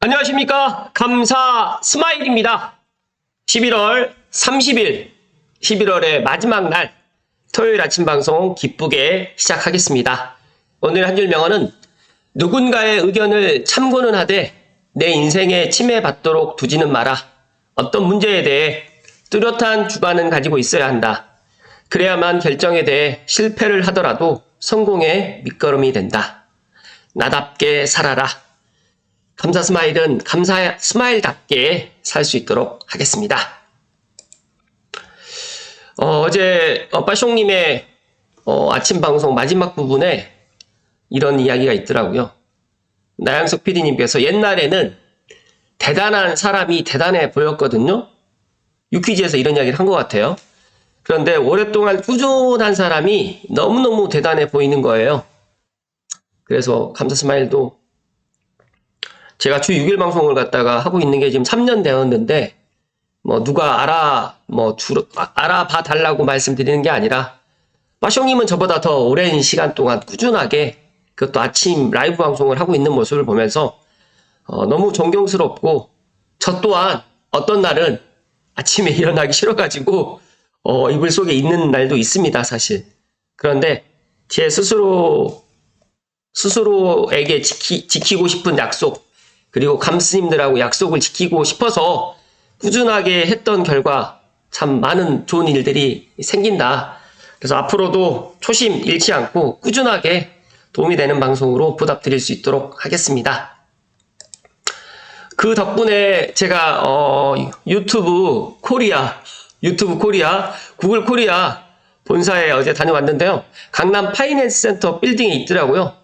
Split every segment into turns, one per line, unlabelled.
안녕하십니까. 감사 스마일입니다. 11월 30일 11월의 마지막 날 토요일 아침 방송 기쁘게 시작하겠습니다. 오늘 한 줄 명언은 누군가의 의견을 참고는 하되 내 인생에 침해받도록 두지는 마라. 어떤 문제에 대해 뚜렷한 주관은 가지고 있어야 한다. 그래야만 결정에 대해 실패를 하더라도 성공의 밑거름이 된다. 나답게 살아라. 감사 스마일은 감사 스마일답게 살 수 있도록 하겠습니다. 어제 빠숑님의 아침 방송 마지막 부분에 이런 이야기가 있더라고요. 나양석 PD님께서 옛날에는 대단한 사람이 대단해 보였거든요. 유퀴즈에서 이런 이야기를 한 것 같아요. 그런데 오랫동안 꾸준한 사람이 너무너무 대단해 보이는 거예요. 그래서 감사 스마일도 제가 주 6일 방송을 갖다가 하고 있는 게 지금 3년 되었는데, 누가 알아봐 달라고 말씀드리는 게 아니라, 빠숑님은 저보다 더 오랜 시간 동안 꾸준하게 그것도 아침 라이브 방송을 하고 있는 모습을 보면서, 너무 존경스럽고, 저 또한 어떤 날은 아침에 일어나기 싫어가지고, 이불 속에 있는 날도 있습니다, 사실. 그런데 제 스스로에게 지키고 싶은 약속, 그리고 감스님들하고 약속을 지키고 싶어서 꾸준하게 했던 결과 참 많은 좋은 일들이 생긴다. 그래서 앞으로도 초심 잃지 않고 꾸준하게 도움이 되는 방송으로 보답드릴 수 있도록 하겠습니다. 그 덕분에 제가 유튜브 코리아, 구글 코리아 본사에 어제 다녀왔는데요. 강남 파이낸스 센터 빌딩에 있더라고요.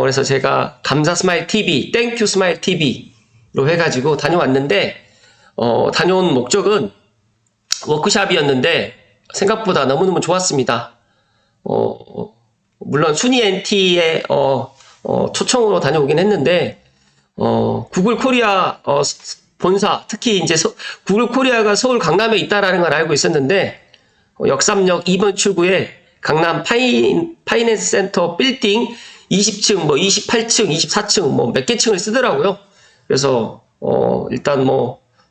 그래서 제가 감사 스마일 TV, 땡큐 스마일 TV로 해가지고 다녀왔는데, 다녀온 목적은 워크샵이었는데, 생각보다 너무너무 좋았습니다. 물론 순위 NT의, 초청으로 다녀오긴 했는데, 구글 코리아, 본사, 특히 이제 구글 코리아가 서울 강남에 있다라는 걸 알고 있었는데, 역삼역 2번 출구에 강남 파이낸스 센터 빌딩 20층, 28층, 24층, 몇 개 층을 쓰더라고요. 그래서, 일단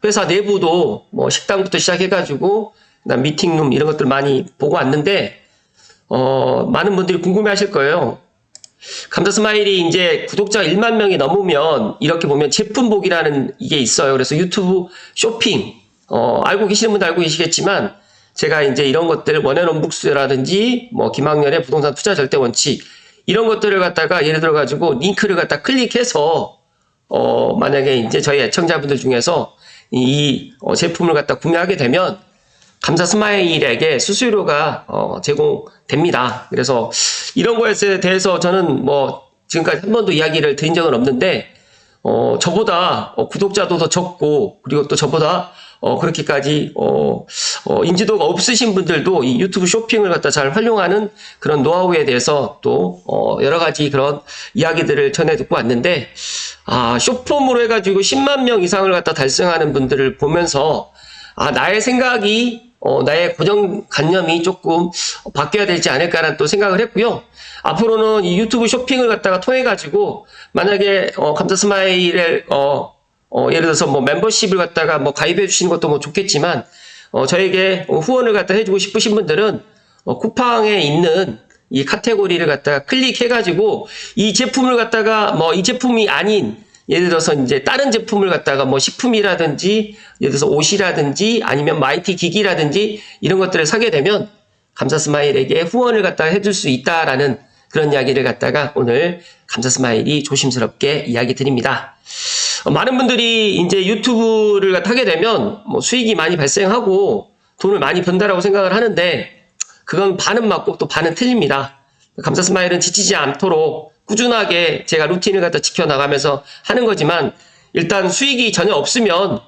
회사 내부도 식당부터 시작해가지고, 그다음 미팅룸 이런 것들 많이 보고 왔는데, 많은 분들이 궁금해 하실 거예요. 감사 스마일이 이제 구독자 1만 명이 넘으면, 이렇게 보면 제품복이라는 이게 있어요. 그래서 유튜브 쇼핑, 알고 계시는 분도 알고 계시겠지만, 제가 이제 이런 것들, 원앤원 북스라든지, 김학렬의 부동산 투자 절대 원칙, 이런 것들을 갖다가 예를 들어 가지고 링크를 갖다 클릭해서 만약에 이제 저희 애청자분들 중에서 이 제품을 갖다 구매하게 되면 감사 스마일에게 수수료가 제공됩니다. 그래서 이런 거에 대해서 저는 지금까지 한 번도 이야기를 드린 적은 없는데 저보다 구독자도 더 적고 그리고 또 저보다 그렇게까지 인지도가 없으신 분들도 이 유튜브 쇼핑을 갖다 잘 활용하는 그런 노하우에 대해서 또 여러 가지 그런 이야기들을 전해 듣고 왔는데 쇼폼으로 해가지고 10만 명 이상을 갖다 달성하는 분들을 보면서 나의 생각이 나의 고정관념이 조금 바뀌어야 되지 않을까라는 또 생각을 했고요. 앞으로는 이 유튜브 쇼핑을 갖다가 통해 가지고 만약에 감사 스마일을 예를 들어서 멤버십을 갖다가 가입해 주시는 것도 좋겠지만 저에게 후원을 갖다 해주고 싶으신 분들은 쿠팡에 있는 이 카테고리를 갖다가 클릭해 가지고 이 제품을 갖다가 이 제품이 아닌 예를 들어서 이제 다른 제품을 갖다가 식품이라든지 예를 들어서 옷이라든지 아니면 IT 기기라든지 이런 것들을 사게 되면 감사 스마일에게 후원을 갖다 해줄 수 있다라는 그런 이야기를 갖다가 오늘 감사 스마일이 조심스럽게 이야기 드립니다. 많은 분들이 이제 유튜브를 하게 되면 수익이 많이 발생하고 돈을 많이 번다라고 생각을 하는데 그건 반은 맞고 또 반은 틀립니다. 감사 스마일은 지치지 않도록 꾸준하게 제가 루틴을 갖다 지켜나가면서 하는 거지만 일단 수익이 전혀 없으면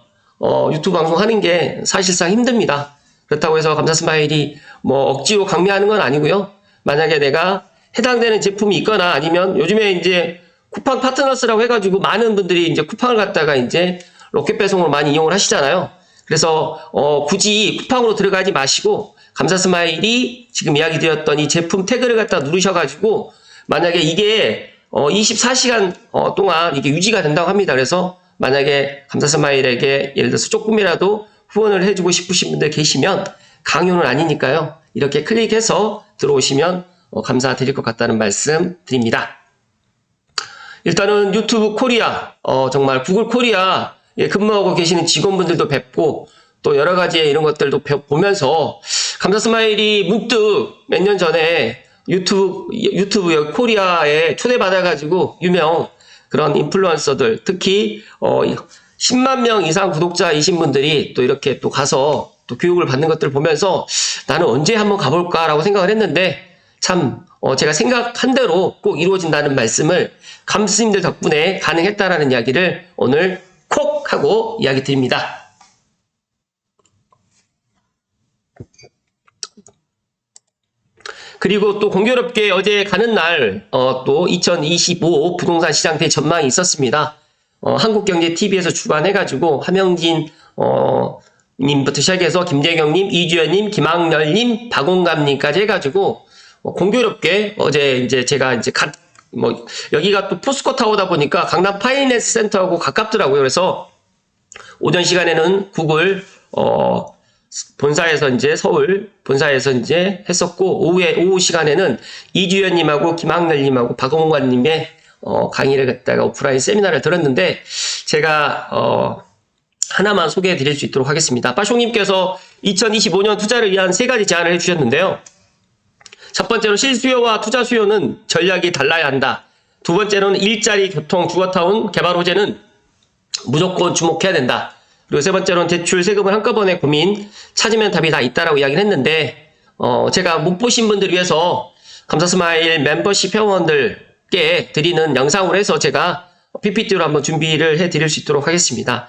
유튜브 방송하는 게 사실상 힘듭니다. 그렇다고 해서 감사 스마일이 억지로 강매하는 건 아니고요. 만약에 내가 해당되는 제품이 있거나 아니면 요즘에 이제 쿠팡 파트너스라고 해가지고 많은 분들이 이제 쿠팡을 갖다가 이제 로켓 배송으로 많이 이용을 하시잖아요. 그래서 굳이 쿠팡으로 들어가지 마시고 감사 스마일이 지금 이야기 드렸던 이 제품 태그를 갖다 누르셔가지고 만약에 이게 24시간 동안 이게 유지가 된다고 합니다. 그래서 만약에 감사스마일에게 예를 들어서 조금이라도 후원을 해주고 싶으신 분들 계시면 강요는 아니니까요. 이렇게 클릭해서 들어오시면 감사드릴 것 같다는 말씀 드립니다. 일단은 유튜브 코리아, 정말 구글 코리아에 근무하고 계시는 직원분들도 뵙고 또 여러 가지 이런 것들도 보면서 감사스마일이 문득 몇 년 전에 유튜브 코리아에 초대받아가지고 유명 그런 인플루언서들, 특히 10만 명 이상 구독자이신 분들이 또 이렇게 또 가서 또 교육을 받는 것들을 보면서 나는 언제 한번 가볼까라고 생각을 했는데 참 제가 생각한 대로 꼭 이루어진다는 말씀을 감스님들 덕분에 가능했다라는 이야기를 오늘 콕 하고 이야기 드립니다. 그리고 또 공교롭게 어제 가는 날 또 2025 부동산 시장 대전망이 있었습니다. 한국경제TV에서 주관해가지고 하명진 님부터 시작해서 김재경님, 이주연님, 김학렬님, 박원감님까지 해가지고 공교롭게 어제 이제 제가 이제 여기가 또 포스코 타워다 보니까 강남 파이낸스 센터하고 가깝더라고요. 그래서 오전 시간에는 구글 본사에서 이제 서울 본사에서 이제 했었고 오후 시간에는 이주연님하고 김학렬님하고 박원관님의 강의를 갖다가 오프라인 세미나를 들었는데 제가 하나만 소개해 드릴 수 있도록 하겠습니다. 빠숑님께서 2025년 투자를 위한 3가지 제안을 해주셨는데요. 첫 번째로 실수요와 투자 수요는 전략이 달라야 한다. 두 번째로는 일자리, 교통, 주거타운, 개발 호재는 무조건 주목해야 된다. 그리고 세 번째로는 대출, 세금을 한꺼번에 고민, 찾으면 답이 다 있다라고 이야기를 했는데 제가 못 보신 분들을 위해서 감사스마일 멤버십 회원들께 드리는 영상으로 해서 제가 PPT로 한번 준비를 해 드릴 수 있도록 하겠습니다.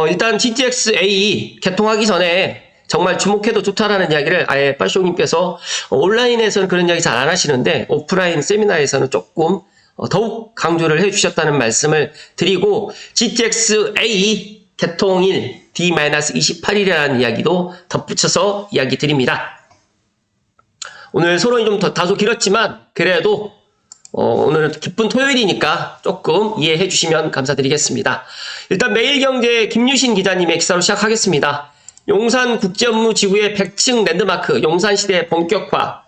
일단 GTX-A 개통하기 전에 정말 주목해도 좋다라는 이야기를 아예 빠숑님께서 온라인에서는 그런 이야기 잘 안 하시는데 오프라인 세미나에서는 조금 더욱 강조를 해주셨다는 말씀을 드리고 GTX-A 개통일 D-28일이라는 이야기도 덧붙여서 이야기 드립니다. 오늘 소론이 좀 다소 길었지만 그래도 오늘은 기쁜 토요일이니까 조금 이해해 주시면 감사드리겠습니다. 일단 매일경제 김유신 기자님의 기사로 시작하겠습니다. 용산국제업무지구의 100층 랜드마크 용산시대 본격화.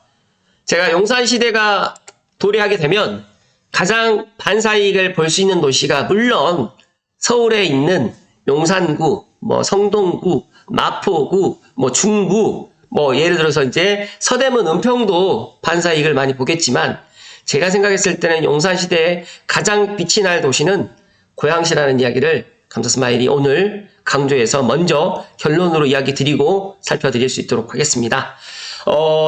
제가 용산시대가 도래하게 되면 가장 반사이익을 볼 수 있는 도시가 물론 서울에 있는 용산구, 성동구, 마포구, 중구, 예를 들어서 이제 서대문, 은평도 반사이익을 많이 보겠지만 제가 생각했을 때는 용산시대의 가장 빛이 날 도시는 고양시라는 이야기를 감사스마일이 오늘 강조해서 먼저 결론으로 이야기 드리고 살펴드릴 수 있도록 하겠습니다.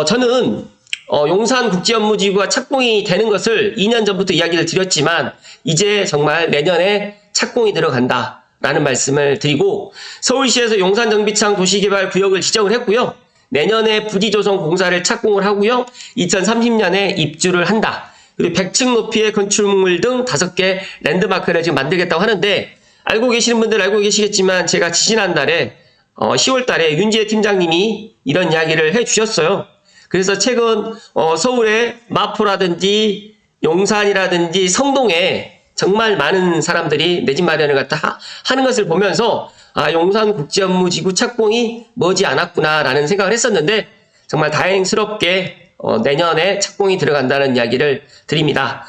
저는 용산국제업무지구가 착공이 되는 것을 2년 전부터 이야기를 드렸지만 이제 정말 내년에 착공이 들어간다 라는 말씀을 드리고 서울시에서 용산정비창 도시개발구역을 지정을 했고요. 내년에 부지조성 공사를 착공을 하고요. 2030년에 입주를 한다. 그리고 100층 높이의 건축물 등 5개 랜드마크를 지금 만들겠다고 하는데 알고 계시는 분들 알고 계시겠지만 제가 지지난달에 10월 달에 윤지혜 팀장님이 이런 이야기를 해주셨어요. 그래서 최근 서울의 마포라든지 용산이라든지 성동에 정말 많은 사람들이 내 집 마련을 갖다 하는 것을 보면서 용산국제업무지구 착공이 머지 않았구나라는 생각을 했었는데 정말 다행스럽게 내년에 착공이 들어간다는 이야기를 드립니다.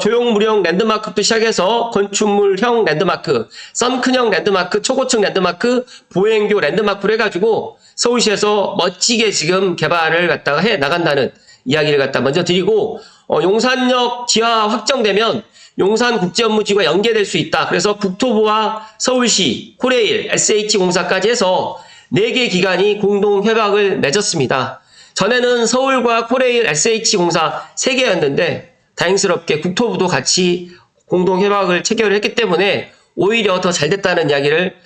조형무령 랜드마크부터 시작해서 건축물형 랜드마크, 썬큰형 랜드마크, 초고층 랜드마크, 보행교 랜드마크를 해가지고 서울시에서 멋지게 지금 개발을 갖다가 해 나간다는 이야기를 갖다 먼저 드리고 용산역 지하 확정되면 용산국제업무지구가 연계될 수 있다. 그래서 국토부와 서울시, 코레일, SH공사까지 해서 4개 기관이 공동협약을 맺었습니다. 전에는 서울과 코레일, SH공사 3개였는데 다행스럽게 국토부도 같이 공동협약을 체결을 했기 때문에 오히려 더 잘 됐다는 이야기를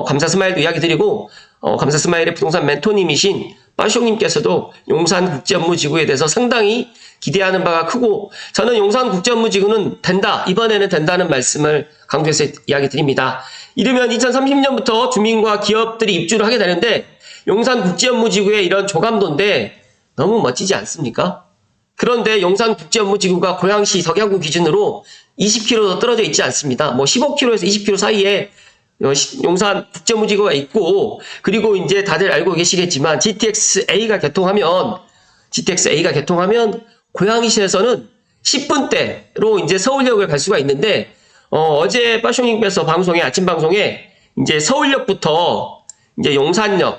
감사스마일도 이야기 드리고 감사스마일의 부동산 멘토님이신 빠숑님께서도 용산국제업무지구에 대해서 상당히 기대하는 바가 크고 저는 용산국제업무지구는 된다. 이번에는 된다는 말씀을 강조해서 이야기 드립니다. 이르면 2030년부터 주민과 기업들이 입주를 하게 되는데 용산국제업무지구의 이런 조감도인데 너무 멋지지 않습니까? 그런데 용산국제업무지구가 고양시 석양구 기준으로 20km 떨어져 있지 않습니다. 뭐 15km에서 20km 사이에 용산국제업무지구가 있고, 그리고 이제 다들 알고 계시겠지만 GTX-A가 개통하면 고양시에서는 10분대로 이제 서울역을 갈 수가 있는데, 어제 빠숑님께서 아침 방송에 이제 서울역부터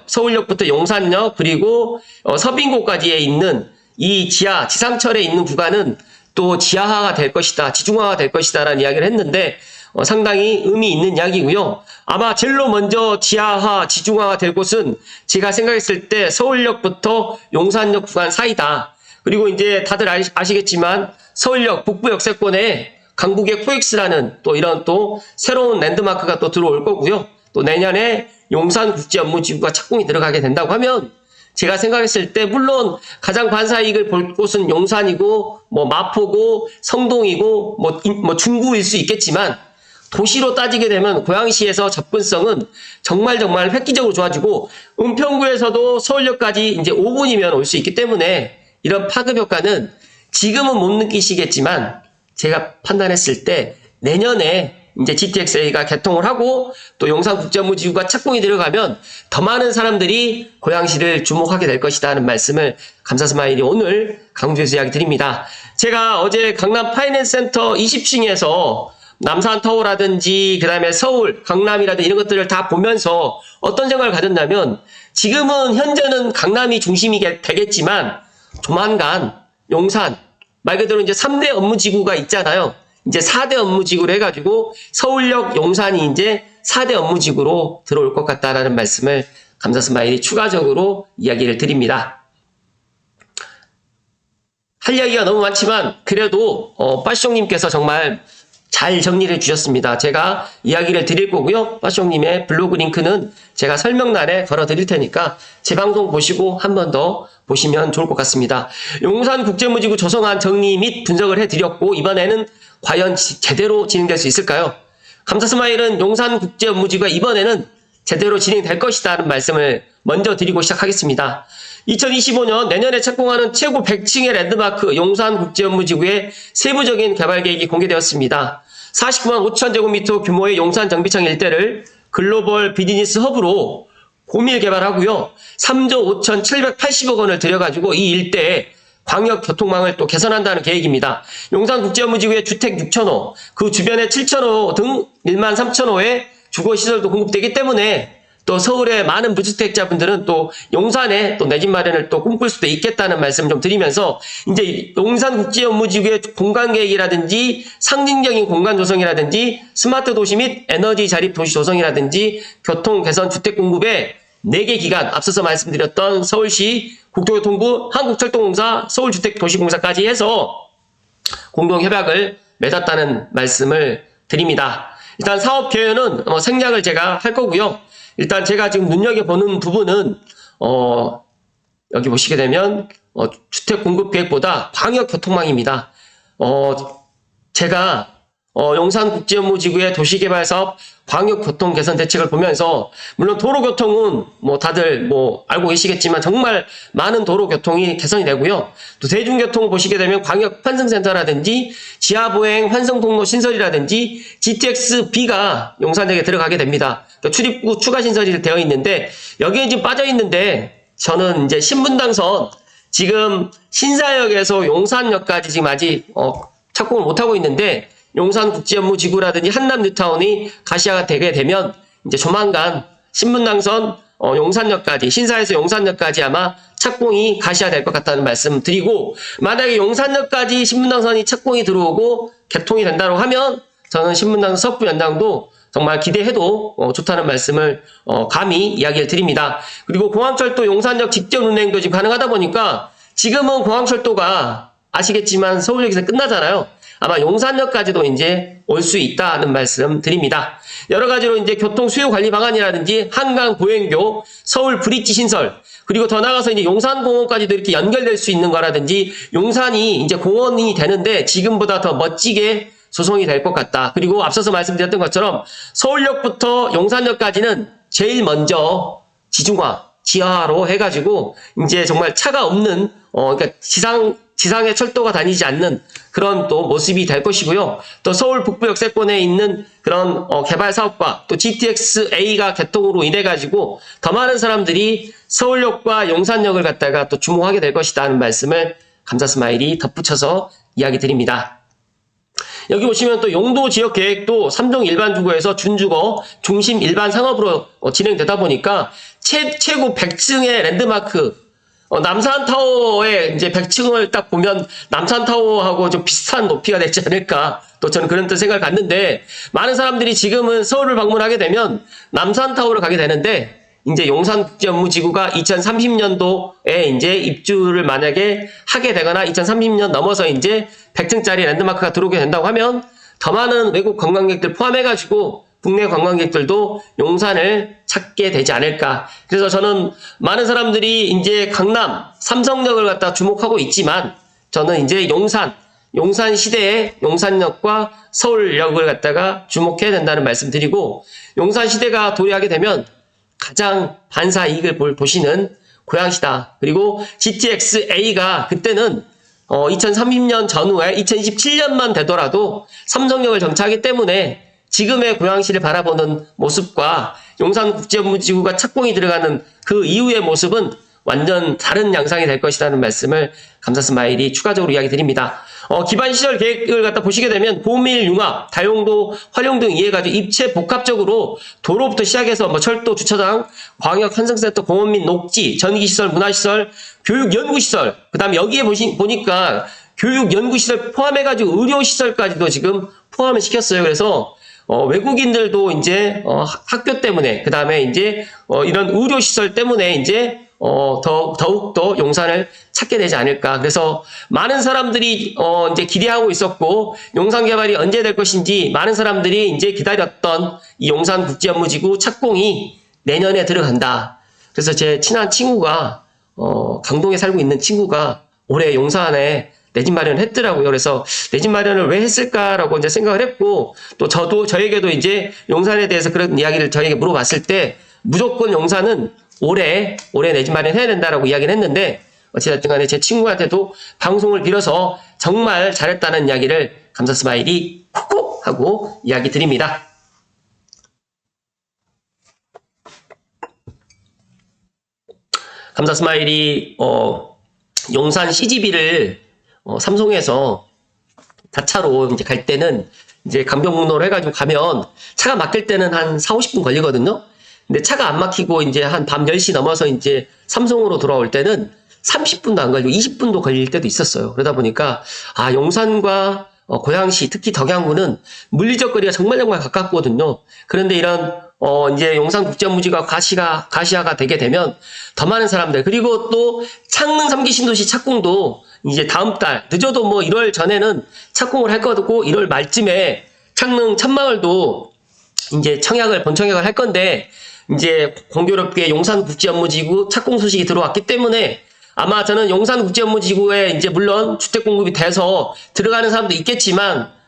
서울역부터 용산역, 그리고 서빙고까지에 있는 이 지상철에 있는 구간은 또 지하화가 될 것이다, 지중화가 될 것이다 라는 이야기를 했는데, 상당히 의미 있는 이야기고요. 아마 제일 먼저 지하화, 지중화가 될 곳은 제가 생각했을 때 서울역부터 용산역 구간 사이다. 그리고 이제 다들 아시겠지만 서울역 북부 역세권에 강북의 코엑스라는 또 이런 또 새로운 랜드마크가 또 들어올 거고요. 또 내년에 용산국제업무지구가 착공이 들어가게 된다고 하면, 제가 생각했을 때 물론 가장 반사이익을 볼 곳은 용산이고 뭐 마포고 성동이고 뭐 중구일 수 있겠지만, 도시로 따지게 되면 고양시에서 접근성은 정말 획기적으로 좋아지고, 은평구에서도 서울역까지 이제 5분이면 올 수 있기 때문에 이런 파급 효과는 지금은 못 느끼시겠지만, 제가 판단했을 때 내년에 이제 GTX-A가 개통을 하고 또 용산국제업무지구가 착공이 들어가면 더 많은 사람들이 고양시를 주목하게 될 것이다 하는 말씀을 감사스마일이 오늘 강조해서 이야기 드립니다. 제가 어제 강남 파이낸스센터 20층에서 남산타워라든지 그다음에 서울, 강남이라든지 이런 것들을 다 보면서 어떤 생각을 가졌냐면, 지금은 현재는 강남이 중심이 되겠지만 조만간 용산, 말 그대로 이제 3대 업무지구가 있잖아요. 이제 4대 업무지구로 해가지고 서울역, 용산이 이제 4대 업무지구로 들어올 것 같다라는 말씀을 감사스마일이 추가적으로 이야기를 드립니다. 할 이야기가 너무 많지만 그래도 빠숑님께서 정말 잘 정리를 주셨습니다. 제가 이야기를 드릴 거고요. 빠숑님의 블로그 링크는 제가 설명란에 걸어 드릴 테니까 제 방송 보시고 한 번 더 보시면 좋을 것 같습니다. 용산국제업무지구 조성안 정리 및 분석을 해드렸고, 이번에는 과연 제대로 진행될 수 있을까요? 감사스마일은 용산국제업무지구가 이번에는 제대로 진행될 것이다 하는 말씀을 먼저 드리고 시작하겠습니다. 2025년 내년에 착공하는 최고 100층의 랜드마크 용산국제업무지구의 세부적인 개발 계획이 공개되었습니다. 49만 5천 제곱미터 규모의 용산정비청 일대를 글로벌 비즈니스 허브로 고밀 개발하고요. 3조 5,780억 원을 들여가지고 이 일대에 광역교통망을 또 개선한다는 계획입니다. 용산국제업무지구에 주택 6,000호, 그 주변에 7,000호 등 1만 3,000호의 주거시설도 공급되기 때문에 또 서울의 많은 무주택자분들은 또 용산에 또 내 집 마련을 또 꿈꿀 수도 있겠다는 말씀 좀 드리면서, 이제 용산국제업무지구의 공간계획이라든지 상징적인 공간 조성이라든지 스마트 도시 및 에너지 자립 도시 조성이라든지 교통 개선 주택 공급에 4개 기관, 앞서서 말씀드렸던 서울시 국토교통부, 한국철도공사, 서울주택도시공사까지 해서 공동협약을 맺었다는 말씀을 드립니다. 일단 사업 개요는 생략을 제가 할 거고요. 일단 제가 지금 눈여겨보는 부분은 여기 보시게 되면 주택 공급 계획보다 광역교통망입니다. 제가 용산국제업무지구의 도시개발사업 광역교통 개선 대책을 보면서, 물론 도로교통은 다들 알고 계시겠지만 정말 많은 도로교통이 개선이 되고요. 또 대중교통을 보시게 되면 광역 환승센터라든지 지하보행 환승통로 신설이라든지 GTX-B가 용산역에 들어가게 됩니다. 그러니까 출입구 추가 신설이 되어 있는데, 여기에 지금 빠져 있는데, 저는 이제 신분당선 지금 신사역에서 용산역까지 지금 아직 착공을 못하고 있는데, 용산국제업무지구라든지 한남뉴타운이 가시화가 되게 되면 이제 조만간 신분당선 용산역까지, 신사에서 용산역까지 아마 착공이 가시화될 것 같다는 말씀 드리고, 만약에 용산역까지 신분당선이 착공이 들어오고 개통이 된다고 하면 저는 신분당선 석부 연장도 정말 기대해도 좋다는 말씀을 감히 이야기를 드립니다. 그리고 공항철도 용산역 직접 운행도 지금 가능하다 보니까, 지금은 공항철도가 아시겠지만 서울역에서 끝나잖아요. 아마 용산역까지도 이제 올 수 있다는 말씀 드립니다. 여러 가지로 이제 교통 수요 관리 방안이라든지 한강 보행교, 서울 브릿지 신설, 그리고 더 나가서 이제 용산공원까지도 이렇게 연결될 수 있는 거라든지, 용산이 이제 공원이 되는데 지금보다 더 멋지게 조성이 될 것 같다. 그리고 앞서서 말씀드렸던 것처럼 서울역부터 용산역까지는 제일 먼저 지중화, 지하로 해가지고 이제 정말 차가 없는, 그러니까 지상에 철도가 다니지 않는 그런 또 모습이 될 것이고요. 또 서울 북부 역세권에 있는 그런 개발 사업과 또 GTX-A가 개통으로 인해 가지고 더 많은 사람들이 서울역과 용산역을 갖다가 또 주목하게 될 것이다 하는 말씀을 감사 스마일이 덧붙여서 이야기 드립니다. 여기 보시면 또 용도 지역 계획도 3종 일반 주거에서 준주거, 중심 일반 상업으로 진행되다 보니까 최고 100층의 랜드마크, 남산타워의 이제 100층을 딱 보면 남산타워하고 좀 비슷한 높이가 되지 않을까. 또 저는 그런 생각을 갖는데, 많은 사람들이 지금은 서울을 방문하게 되면 남산타워를 가게 되는데, 이제 용산국제업무지구가 2030년도에 이제 입주를 만약에 하게 되거나 2030년 넘어서 이제 100층짜리 랜드마크가 들어오게 된다고 하면 더 많은 외국 관광객들 포함해가지고 국내 관광객들도 용산을 찾게 되지 않을까. 그래서 저는 많은 사람들이 이제 강남, 삼성역을 갖다 주목하고 있지만 저는 이제 용산 시대의 용산역과 서울역을 갖다가 주목해야 된다는 말씀 드리고, 용산 시대가 도래하게 되면 가장 반사 이익을 보시는 고양시다. 그리고 GTX-A가 그때는 2030년 전후에 2027년만 되더라도 삼성역을 정차하기 때문에 지금의 고양시를 바라보는 모습과 용산국제업무지구가 착공이 들어가는 그 이후의 모습은 완전 다른 양상이 될 것이라는 말씀을 감사 스마일이 추가적으로 이야기 드립니다. 기반 시설 계획을 갖다 보시게 되면 고밀 융합, 다용도, 활용 등 이해가지고 입체 복합적으로 도로부터 시작해서 뭐 철도, 주차장, 광역 환승센터, 공원 및 녹지, 전기시설, 문화시설, 교육 연구시설, 그 다음에 여기에 보니까 교육 연구시설 포함해가지고 의료시설까지도 지금 포함을 시켰어요. 그래서 외국인들도 이제 학교 때문에, 그 다음에 이제 이런 의료시설 때문에 이제 더욱더 용산을 찾게 되지 않을까. 그래서 많은 사람들이 이제 기대하고 있었고, 용산 개발이 언제 될 것인지 많은 사람들이 이제 기다렸던 이 용산국제업무지구 착공이 내년에 들어간다. 그래서 제 친한 친구가 강동에 살고 있는 친구가 올해 용산에 내 집 마련을 했더라고요. 그래서 내 집 마련을 왜 했을까라고 이제 생각을 했고, 또 저에게도 이제 용산에 대해서 그런 이야기를 저에게 물어봤을 때 무조건 용산은 올해 내 집 마련 해야 된다라고 이야기를 했는데, 어찌됐든 간에 제 친구한테도 방송을 빌어서 정말 잘했다는 이야기를 감사 스마일이 콕콕 하고 이야기 드립니다. 감사 스마일이 용산 CGV를 삼송에서 자차로 이제 갈 때는 이제 강변북로로 해가지고 가면 차가 막힐 때는 한 4, 50분 걸리거든요. 근데 차가 안 막히고 이제 한 밤 10시 넘어서 이제 삼성으로 돌아올 때는 30분도 안 걸리고 20분도 걸릴 때도 있었어요. 그러다 보니까 용산과 고양시, 특히 덕양구는 물리적 거리가 정말 가깝거든요. 그런데 이런 이제 용산국제업무지구가 가시화가 되게 되면 더 많은 사람들, 그리고 또 창릉 3기 신도시 착공도 이제 다음 달, 늦어도 뭐 1월 전에는 착공을 할 거고, 1월 말쯤에 창릉 천마을도 이제 본청약을 할 건데, 이제 공교롭게 용산국제업무지구 착공 소식이 들어왔기 때문에 아마 저는 용산국제업무지구에 이제 물론 주택 공급이 돼서 들어가는 사람도 있겠지만,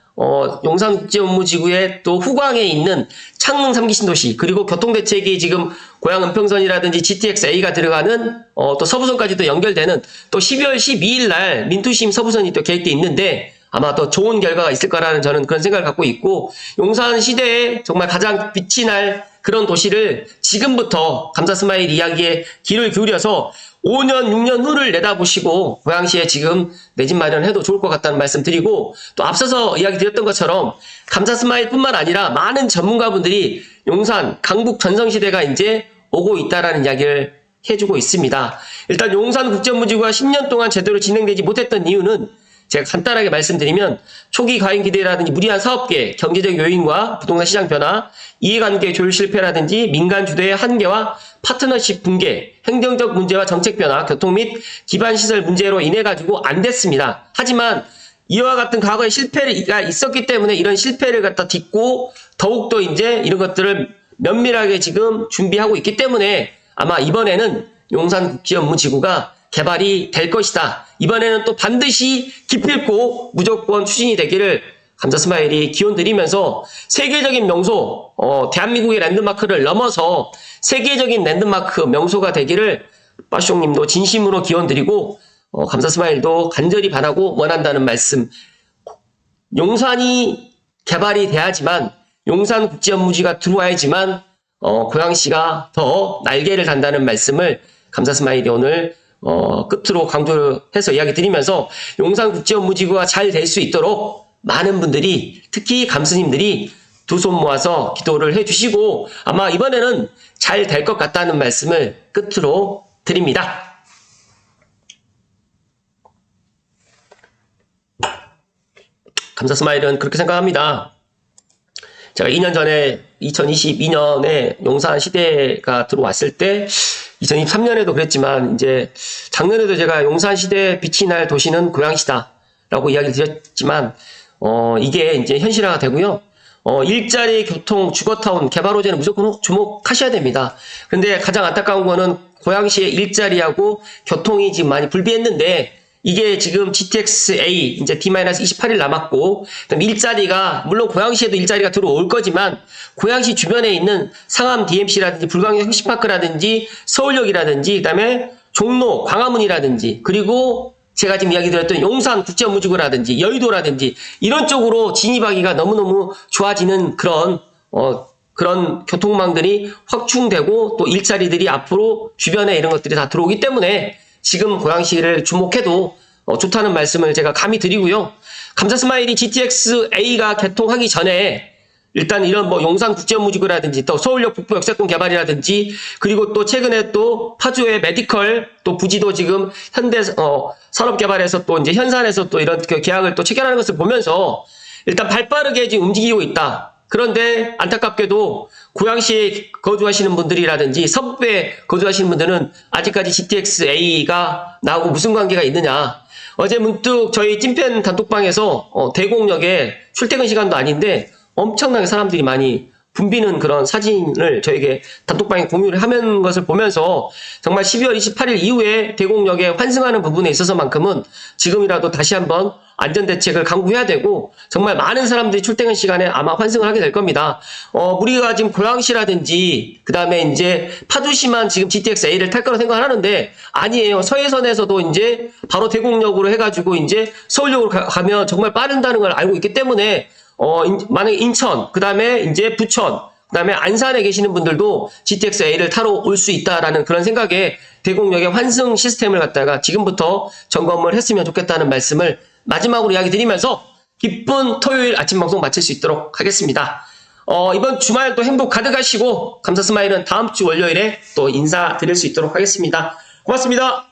용산국제업무지구의 또 후광에 있는 창릉 3기 신도시, 그리고 교통대책이 지금 고양 은평선이라든지 GTX-A가 들어가는 또 서부선까지도 연결되는 또 12월 12일 날 민투심 서부선이 또 계획돼 있는데, 아마 더 좋은 결과가 있을 거라는 저는 그런 생각을 갖고 있고, 용산 시대에 정말 가장 빛이 날 그런 도시를 지금부터 감사 스마일 이야기에 귀를 기울여서 5년, 6년 후를 내다보시고 고양시에 지금 내 집 마련해도 좋을 것 같다는 말씀 드리고, 또 앞서서 이야기 드렸던 것처럼 감사 스마일 뿐만 아니라 많은 전문가분들이 용산, 강북 전성시대가 이제 오고 있다라는 이야기를 해주고 있습니다. 일단 용산국제업무지구가 10년 동안 제대로 진행되지 못했던 이유는 제가 간단하게 말씀드리면 초기 과잉 기대라든지 무리한 사업계, 경제적 요인과 부동산 시장 변화, 이해관계 조율 실패라든지 민간 주도의 한계와 파트너십 붕괴, 행정적 문제와 정책 변화, 교통 및 기반 시설 문제로 인해 가지고 안 됐습니다. 하지만 이와 같은 과거의 실패가 있었기 때문에 이런 실패를 갖다 딛고 더욱더 이제 이런 것들을 면밀하게 지금 준비하고 있기 때문에 아마 이번에는 용산국제업무지구가 개발이 될 것이다. 이번에는 또 반드시 기필코 무조건 추진이 되기를 감사 스마일이 기원 드리면서 세계적인 명소, 대한민국의 랜드마크를 넘어서 세계적인 랜드마크 명소가 되기를 빠숑님도 진심으로 기원 드리고, 감사 스마일도 간절히 바라고 원한다는 말씀. 용산이 개발이 돼야지만, 용산 국제업무지가 들어와야지만 고양시가 더 날개를 단다는 말씀을 감사 스마일이 오늘 끝으로 강조해서 이야기 드리면서, 용산 국제업무지구가 잘 될 수 있도록 많은 분들이, 특히 감스님들이 두 손 모아서 기도를 해주시고, 아마 이번에는 잘 될 것 같다는 말씀을 끝으로 드립니다. 감사 스마일은 그렇게 생각합니다. 제가 2년 전에 2022년에 용산 시대가 들어왔을 때, 2023년에도 그랬지만, 이제 작년에도 제가 용산 시대 빛이 날 도시는 고양시다 라고 이야기를 드렸지만, 이게 이제 현실화가 되고요. 일자리, 교통, 주거타운, 개발 호재는 무조건 주목하셔야 됩니다. 근데 가장 안타까운 거는 고양시의 일자리하고 교통이 지금 많이 불비했는데, 이게 지금 GTX-A 이제 D-28일 남았고, 그다음 일자리가, 물론 고양시에도 일자리가 들어올 거지만, 고양시 주변에 있는 상암 DMC라든지 불광역 혁신파크라든지 서울역이라든지, 그다음에 종로, 광화문이라든지, 그리고 제가 지금 이야기 드렸던 용산 국제업무지구라든지 여의도라든지 이런 쪽으로 진입하기가 너무너무 좋아지는 그런 교통망들이 확충되고, 또 일자리들이 앞으로 주변에 이런 것들이 다 들어오기 때문에 지금 고양시를 주목해도 좋다는 말씀을 제가 감히 드리고요. 감사 스마일이 GTX-A가 개통하기 전에 일단 이런 용산 국제업무지구라든지 또 서울역 북부 역세권 개발이라든지, 그리고 또 최근에 또 파주의 메디컬 또 부지도 지금 현대 산업개발에서 또 이제 현산에서 또 이런 계약을 또 체결하는 것을 보면서 일단 발빠르게 지금 움직이고 있다. 그런데 안타깝게도 고양시에 거주하시는 분들이라든지 서부에 거주하시는 분들은 아직까지 GTX-A가 나하고 무슨 관계가 있느냐. 어제 문득 저희 찐팬 단톡방에서 대곡역에 출퇴근 시간도 아닌데 엄청나게 사람들이 많이 붐비는 그런 사진을 저에게 단톡방에 공유를 하는 것을 보면서, 정말 12월 28일 이후에 대곡역에 환승하는 부분에 있어서만큼은 지금이라도 다시 한번 안전대책을 강구해야 되고, 정말 많은 사람들이 출퇴근 시간에 아마 환승을 하게 될 겁니다. 우리가 지금 고양시라든지 그 다음에 이제 파주시만 지금 GTX-A를 탈 거라고 생각을 하는데 아니에요. 서해선에서도 이제 바로 대곡역으로 해가지고 이제 서울역으로 가면 정말 빠른다는 걸 알고 있기 때문에, 만약에 인천, 그 다음에 이제 부천, 그 다음에 안산에 계시는 분들도 GTX-A를 타러 올 수 있다라는 그런 생각에 대곡역의 환승 시스템을 갖다가 지금부터 점검을 했으면 좋겠다는 말씀을 마지막으로 이야기 드리면서 기쁜 토요일 아침 방송 마칠 수 있도록 하겠습니다. 이번 주말도 행복 가득하시고, 감사 스마일은 다음 주 월요일에 또 인사드릴 수 있도록 하겠습니다. 고맙습니다.